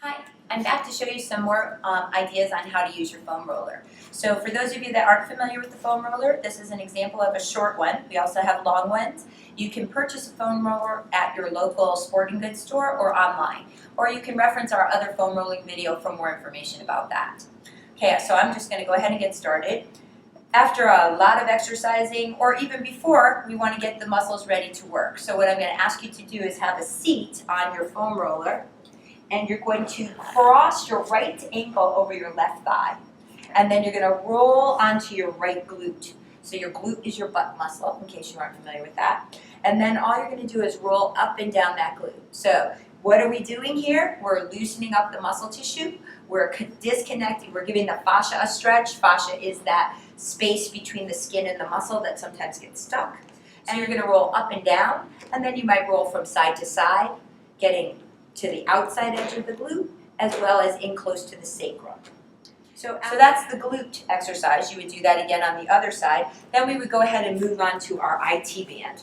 Hi, I'm back to show you some more ideas on how to use your foam roller. So for those of you that aren't familiar with the foam roller, this is an example of a short one. We also have long ones. You can purchase a foam roller at your local sporting goods store or online, or you can reference our other foam rolling video for more information about that. Okay, so I'm just going to go ahead and get started. After a lot of exercising, or even before, we want to get the muscles ready to work. So what I'm going to ask you to do is have a seat on your foam roller, and you're going to cross your right ankle over your left thigh. And then you're going to roll onto your right glute. So your glute is your butt muscle, in case you aren't familiar with that. And then all you're going to do is roll up and down that glute. So what are we doing here? We're loosening up the muscle tissue. We're disconnecting. We're giving the fascia a stretch. Fascia is that space between the skin and the muscle that sometimes gets stuck. And you're going to roll up and down. And then you might roll from side to side, getting to the outside edge of the glute, as well as in close to the sacrum. So that's the glute exercise. You would do that again on the other side. Then we would go ahead and move on to our IT band.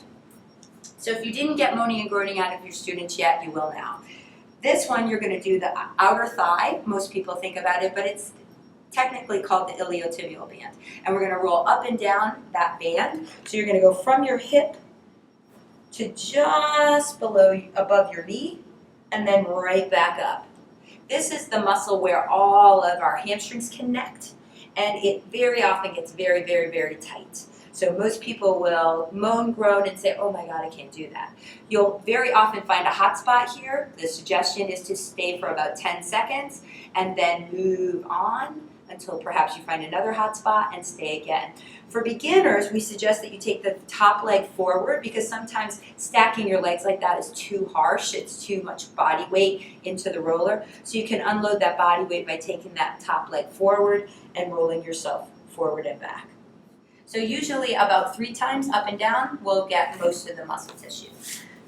So if you didn't get moaning and groaning out of your students yet, you will now. This one, you're going to do the outer thigh. Most people think about it, but it's technically called the iliotibial band. And we're going to roll up and down that band. So you're going to go from your hip to just above your knee, and then right back up. This is the muscle where all of our hamstrings connect, and it very often gets very, very, very tight. So most people will moan, groan, and say, oh my God, I can't do that. You'll very often find a hot spot here. The suggestion is to stay for about 10 seconds and then move on until perhaps you find another hot spot and stay again. For beginners, we suggest that you take the top leg forward because sometimes stacking your legs like that is too harsh. It's too much body weight into the roller. So you can unload that body weight by taking that top leg forward and rolling yourself forward and back. So usually about 3 times up and down will get most of the muscle tissue.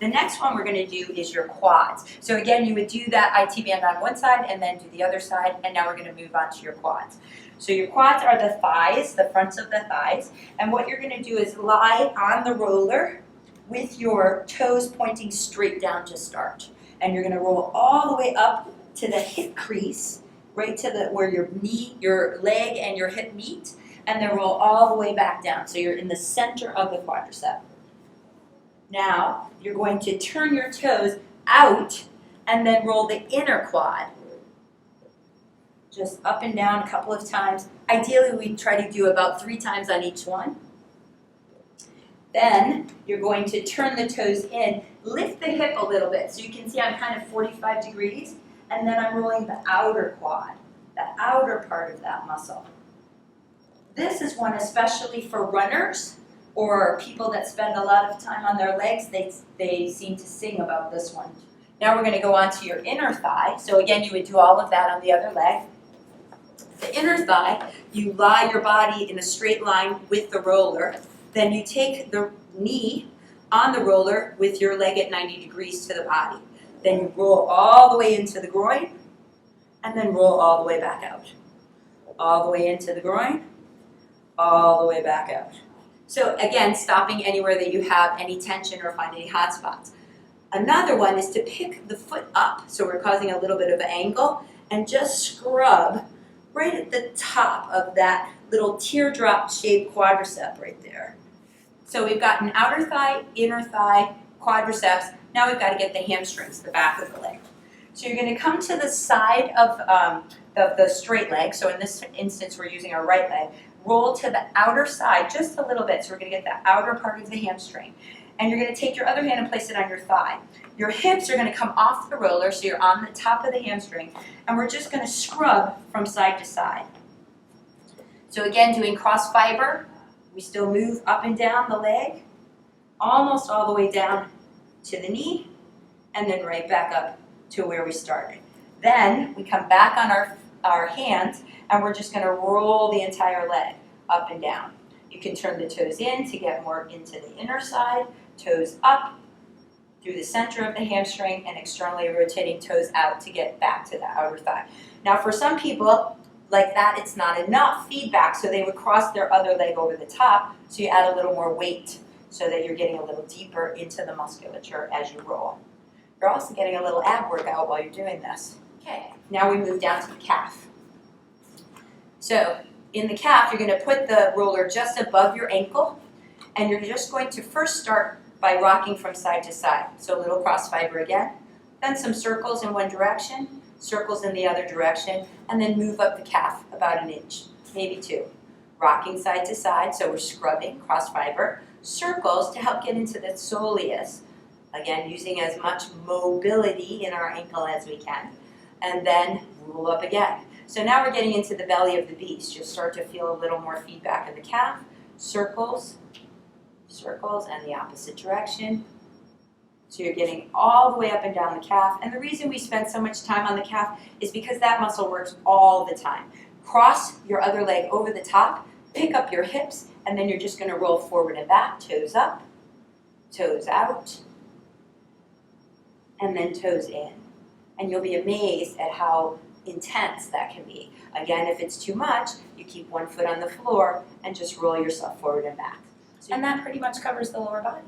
The next one we're going to do is your quads. So again, you would do that IT band on one side and then do the other side, and now we're going to move on to your quads. So your quads are the thighs, the fronts of the thighs, and what you're going to do is lie on the roller with your toes pointing straight down to start. And you're going to roll all the way up to the hip crease, right to where your leg and your hip meet, and then roll all the way back down. So you're in the center of the quadricep. Now, you're going to turn your toes out and then roll the inner quad. Just up and down a couple of times. Ideally, we try to do about 3 times on each one. Then, you're going to turn the toes in, lift the hip a little bit. So you can see I'm kind of 45 degrees, and then I'm rolling the outer quad, the outer part of that muscle. This is one especially for runners, or people that spend a lot of time on their legs. They seem to sing about this one. Now we're going to go on to your inner thigh. So again, you would do all of that on the other leg. The inner thigh, you lie your body in a straight line with the roller. Then you take the knee on the roller with your leg at 90 degrees to the body. Then you roll all the way into the groin, and then roll all the way back out. All the way into the groin, all the way back out. So again, stopping anywhere that you have any tension or find any hot spots. Another one is to pick the foot up, so we're causing a little bit of an angle, and just scrub right at the top of that little teardrop-shaped quadricep right there. So we've got an outer thigh, inner thigh, quadriceps. Now we've got to get the hamstrings, the back of the leg. So you're going to come to the side of the straight leg. So in this instance, we're using our right leg. Roll to the outer side just a little bit. So we're going to get the outer part of the hamstring. And you're going to take your other hand and place it on your thigh. Your hips are going to come off the roller, so you're on the top of the hamstring. And we're just going to scrub from side to side. So again, doing cross fiber, we still move up and down the leg, almost all the way down to the knee, and then right back up to where we started. Then we come back on our hands, and we're just going to roll the entire leg up and down. You can turn the toes in to get more into the inner side, toes up through the center of the hamstring, and externally rotating toes out to get back to the outer thigh. Now for some people, like that, it's not enough feedback, so they would cross their other leg over the top, so you add a little more weight so that you're getting a little deeper into the musculature as you roll. You're also getting a little ab workout while you're doing this. Okay, now we move down to the calf. So in the calf, you're going to put the roller just above your ankle, and you're just going to first start by rocking from side to side. So a little cross fiber again, then some circles in one direction, circles in the other direction, and then move up the calf about an inch, maybe 2. Rocking side to side, so we're scrubbing, cross fiber, circles to help get into the soleus, again using as much mobility in our ankle as we can, and then roll up again. So now we're getting into the belly of the beast. You'll start to feel a little more feedback in the calf, circles, circles, and the opposite direction. So you're getting all the way up and down the calf, and the reason we spend so much time on the calf is because that muscle works all the time. Cross your other leg over the top, pick up your hips, and then you're just going to roll forward and back, toes up, toes out, and then toes in. And you'll be amazed at how intense that can be. Again, if it's too much, you keep one foot on the floor and just roll yourself forward and back. And that pretty much covers the lower body.